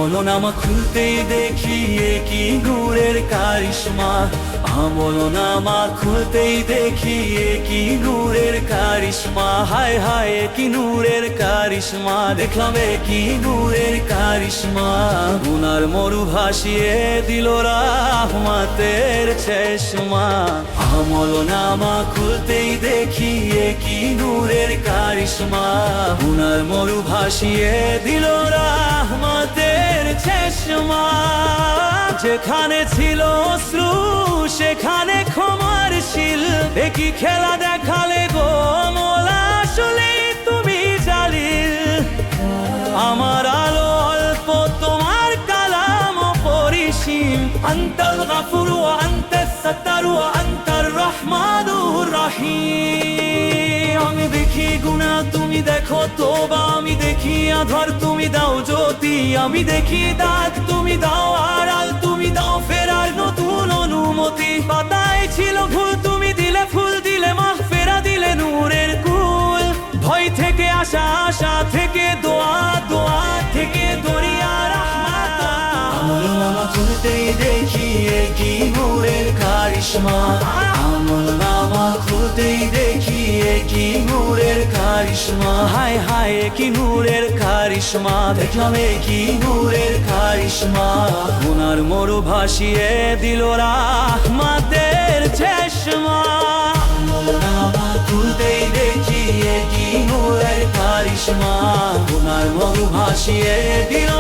আমলনামা খুলতেই দেখি কি নূরের কারিশমা, আমলনামা খুলতেই দেখি কি নূরের কারিশমা। হায় হায় কি নূরের কারিশমা, দেখলাম কি নূরের কারিশমা। গুনার মরু ভাসিয়ে দিল রাহমাতের চশমা, আমলনামা খুলতেই দেখি কি নূরের কারিশমা। গুনার মরু ভাসিয়ে দিল রাহমাতের চশমা। যেখানে ছিল অশ্রু সেখানে ক্ষমার শিল, কি খেলা দেখালে গো মোলা, আসলে তুমি জালিল। আমার আলো অল্প তোমার কালাম অপরিসীম, আনতাল গাফুর ওয়া আনতাস সাত্তার ওয়া আনতার রহমানুর রহিম। আমি দেখি গুনাহ তুমি দেখো তওবা, আমি দেখি আধার তুমি দাও জ্যোতি, আমি দেখি দাগ তুমি দাও আড়াল, তুমি দাও ফেরার নতুন অনুমতি। পাতায় ছিল ভুল তুমি দিলে ফুল, দিলে মাগফিরাত দিলে নূরের কুল। ভয় থেকে আশা, আশা থেকে দোয়া, দোয়া থেকে দরিয়া রহমত। আমলনামা খুলতেই দেখি কি নূরের কারিশমা, আমলনামা খুলতেই দেখি কি নূরের কারিশমা। হায় হায় কি নূরের কারিশমা, দেখলাম কি নূরের কারিশমা। গুনার মরু ভাসিয়ে দিল রাহমাতের চশমা, আমলনামা খুলতেই দেখি কি নূরের কারিশমা। গুনার মরু ভাসিয়ে দিল